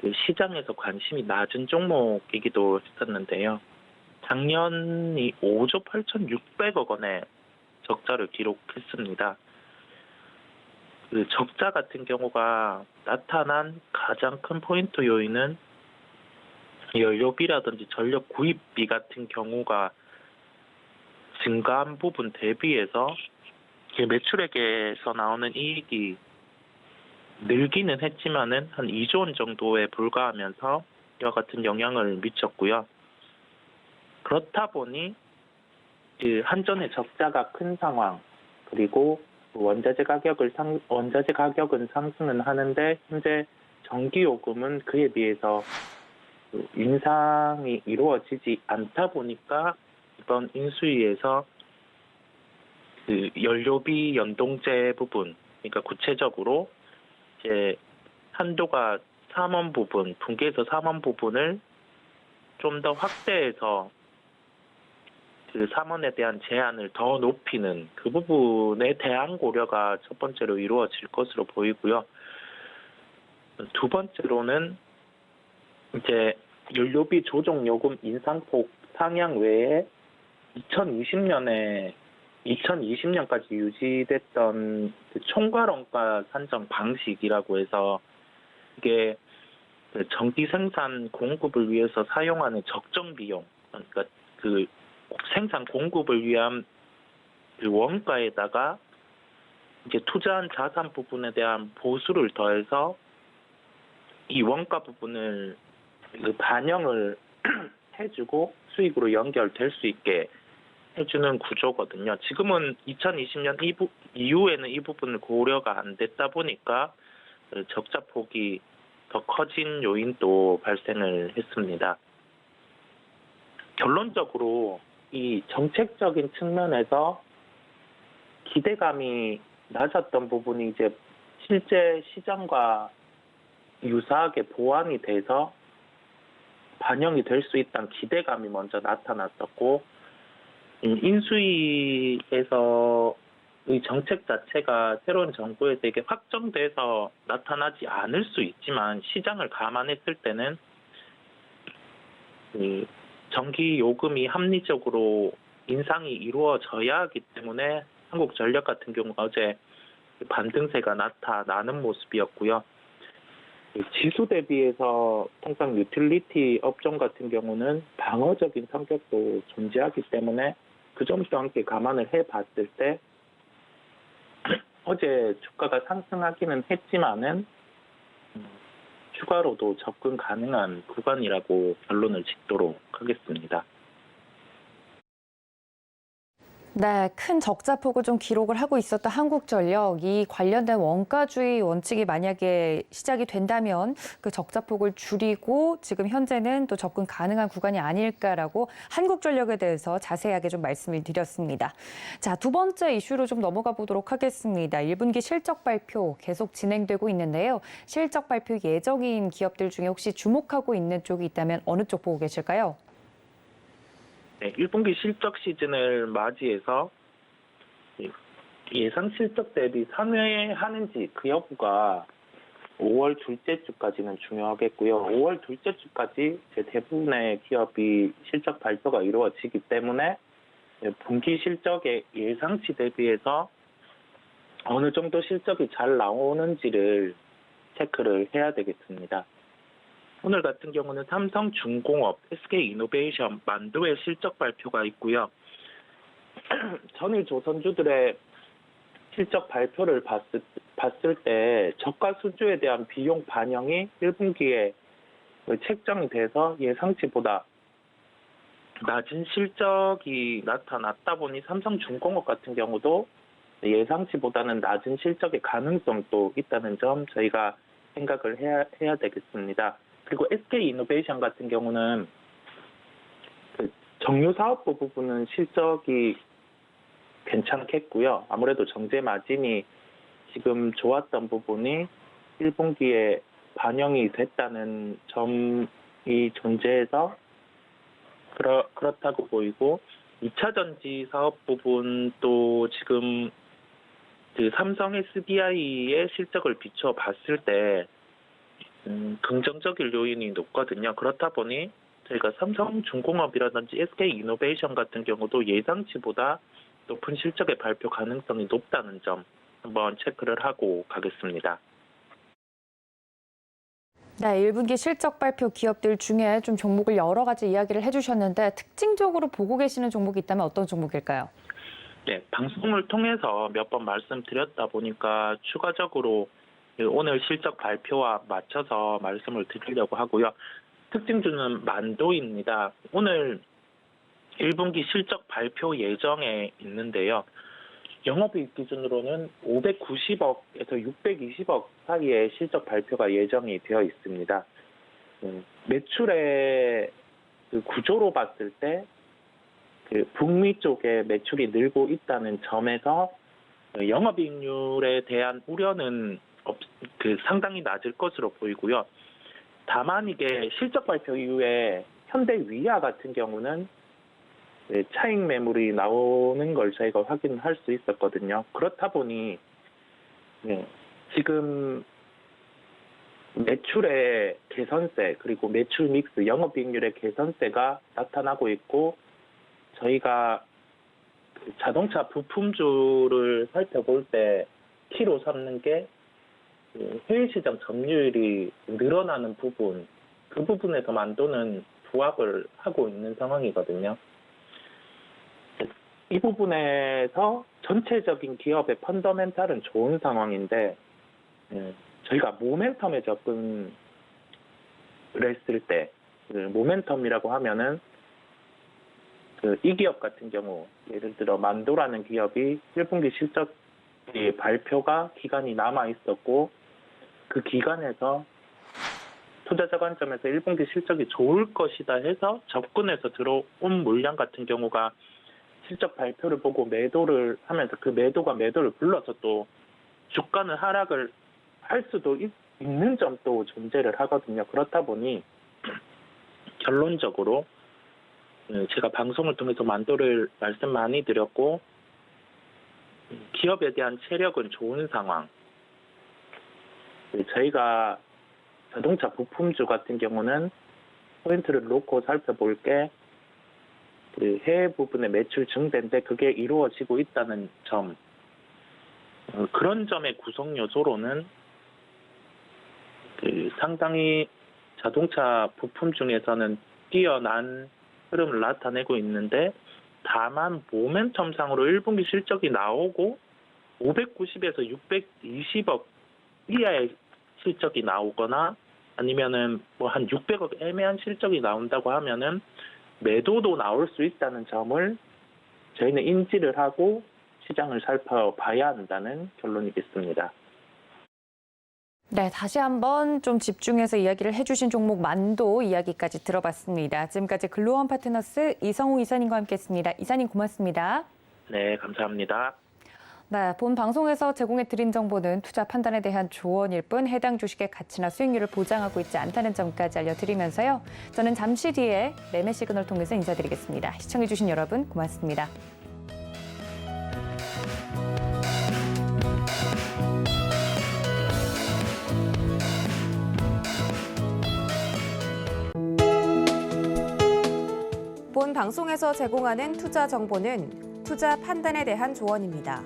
그 시장에서 관심이 낮은 종목이기도 했었는데요. 작년이 5조 8,600억 원의 적자를 기록했습니다. 그 적자 같은 경우가 나타난 가장 큰 포인트 요인은 연료비라든지 전력 구입비 같은 경우가 증가한 부분 대비해서 매출액에서 나오는 이익이 늘기는 했지만은 한 2조 원 정도에 불과하면서 이와 같은 영향을 미쳤고요. 그렇다 보니 그 한전의 적자가 큰 상황 그리고 원자재 가격은 상승은 하는데 현재 전기요금은 그에 비해서 인상이 이루어지지 않다 보니까 이번 인수위에서 그 연료비 연동제 부분, 그러니까 구체적으로 이제 한도가 3원 부분, 분기에서 3원 부분을 좀 더 확대해서 그 3원에 대한 제한을 더 높이는 그 부분에 대한 고려가 첫 번째로 이루어질 것으로 보이고요. 두 번째로는 이제 연료비 조정 요금 인상폭 상향 외에 2020년까지 유지됐던 그 총괄원가 산정 방식이라고 해서 이게 그 전기 생산 공급을 위해서 사용하는 적정 비용, 그러니까 그 생산 공급을 위한 그 원가에다가 이제 투자한 자산 부분에 대한 보수를 더해서 이 원가 부분을 반영을 해주고 수익으로 연결될 수 있게 해주는 구조거든요. 지금은 2020년 이후에는 이 부분을 고려가 안 됐다 보니까 적자 폭이 더 커진 요인도 발생을 했습니다. 결론적으로 이 정책적인 측면에서 기대감이 낮았던 부분이 이제 실제 시장과 유사하게 보완이 돼서 반영이 될 수 있다는 기대감이 먼저 나타났었고, 인수위에서의 정책 자체가 새로운 정부에서 이게 확정돼서 나타나지 않을 수 있지만 시장을 감안했을 때는 이 전기 요금이 합리적으로 인상이 이루어져야 하기 때문에 한국전력 같은 경우 어제 반등세가 나타나는 모습이었고요. 지수 대비해서 통상 유틸리티 업종 같은 경우는 방어적인 성격도 존재하기 때문에 그 점도 함께 감안을 해봤을 때 어제 주가가 상승하기는 했지만은 추가로도 접근 가능한 구간이라고 결론을 짓도록 하겠습니다. 네, 큰 적자폭을 좀 기록을 하고 있었던 한국전력, 이 관련된 원가주의 원칙이 만약에 시작이 된다면 그 적자폭을 줄이고 지금 현재는 또 접근 가능한 구간이 아닐까라고 한국전력에 대해서 자세하게 좀 말씀을 드렸습니다. 자, 두 번째 이슈로 좀 넘어가 보도록 하겠습니다. 1분기 실적 발표 계속 진행되고 있는데요. 실적 발표 예정인 기업들 중에 혹시 주목하고 있는 쪽이 있다면 어느 쪽 보고 계실까요? 네, 1분기 실적 시즌을 맞이해서 예상 실적 대비 상회하는지 그 여부가 5월 둘째 주까지는 중요하겠고요. 5월 둘째 주까지 대부분의 기업이 실적 발표가 이루어지기 때문에 분기 실적의 예상치 대비해서 어느 정도 실적이 잘 나오는지를 체크를 해야 되겠습니다. 오늘 같은 경우는 삼성중공업, SK이노베이션, 만도의 실적 발표가 있고요. 전일 조선주들의 실적 발표를 봤을 때 저가 수주에 대한 비용 반영이 1분기에 책정이 돼서 예상치보다 낮은 실적이 나타났다 보니 삼성중공업 같은 경우도 예상치보다는 낮은 실적의 가능성도 있다는 점 저희가 생각을 해야 되겠습니다. 그리고 SK이노베이션 같은 경우는 그 정유사업부 부분은 실적이 괜찮겠고요. 아무래도 정제 마진이 지금 좋았던 부분이 1분기에 반영이 됐다는 점이 존재해서 그렇다고 보이고 2차 전지 사업 부분도 지금 그 삼성 SDI의 실적을 비춰 봤을 때 긍정적인 요인이 높거든요. 그렇다 보니 저희가 삼성중공업이라든지 SK이노베이션 같은 경우도 예상치보다 높은 실적의 발표 가능성이 높다는 점 한번 체크를 하고 가겠습니다. 네, 1분기 실적 발표 기업들 중에 좀 종목을 여러 가지 이야기를 해주셨는데 특징적으로 보고 계시는 종목이 있다면 어떤 종목일까요? 네, 방송을 통해서 몇 번 말씀드렸다 보니까 추가적으로 오늘 실적 발표와 맞춰서 말씀을 드리려고 하고요. 특징주는 만도입니다. 오늘 1분기 실적 발표 예정에 있는데요. 영업이익 기준으로는 590억에서 620억 사이의 실적 발표가 예정이 되어 있습니다. 매출의 그 구조로 봤을 때 그 북미 쪽에 매출이 늘고 있다는 점에서 영업이익률에 대한 우려는 상당히 낮을 것으로 보이고요. 다만 이게 실적 발표 이후에 현대위아 같은 경우는 차익 매물이 나오는 걸 저희가 확인할 수 있었거든요. 그렇다 보니 지금 매출의 개선세 그리고 매출 믹스, 영업이익률의 개선세가 나타나고 있고 저희가 자동차 부품주를 살펴볼 때 키로 삼는 게 해외 시장 점유율이 늘어나는 부분, 그 부분에서 만도는 부합을 하고 있는 상황이거든요. 이 부분에서 전체적인 기업의 펀더멘탈은 좋은 상황인데 저희가 모멘텀에 접근을 했을 때 모멘텀이라고 하면은 이 기업 같은 경우 예를 들어 만도라는 기업이 1분기 실적 발표가 기간이 남아 있었고 그 기간에서 투자자 관점에서 1분기 실적이 좋을 것이다 해서 접근해서 들어온 물량 같은 경우가 실적 발표를 보고 매도를 하면서 그 매도가 매도를 불러서 또 주가는 하락을 할 수도 있는 점도 존재를 하거든요. 그렇다 보니 결론적으로 제가 방송을 통해서 만도를 말씀 많이 드렸고 기업에 대한 체력은 좋은 상황. 저희가 자동차 부품주 같은 경우는 포인트를 놓고 살펴볼 게 해외 부분의 매출 증대인데 그게 이루어지고 있다는 점. 그런 점의 구성 요소로는 상당히 자동차 부품 중에서는 뛰어난 흐름을 나타내고 있는데 다만 모멘텀상으로 1분기 실적이 나오고 590에서 620억 이하의 실적이 나오거나 아니면은 뭐 한 600억 애매한 실적이 나온다고 하면은 매도도 나올 수 있다는 점을 저희는 인지를 하고 시장을 살펴봐야 한다는 결론이겠습니다. 네, 다시 한번 좀 집중해서 이야기를 해주신 종목 만도 이야기까지 들어봤습니다. 지금까지 글로원 파트너스 이성우 이사님과 함께했습니다. 이사님 고맙습니다. 네, 감사합니다. 네, 본 방송에서 제공해드린 정보는 투자 판단에 대한 조언일 뿐 해당 주식의 가치나 수익률을 보장하고 있지 않다는 점까지 알려드리면서요. 저는 잠시 뒤에 매매 시그널 통해서 인사드리겠습니다. 시청해주신 여러분 고맙습니다. 본 방송에서 제공하는 투자 정보는 투자 판단에 대한 조언입니다.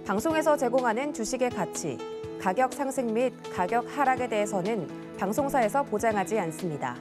방송에서 제공하는 주식의 가치, 가격 상승 및 가격 하락에 대해서는 방송사에서 보장하지 않습니다.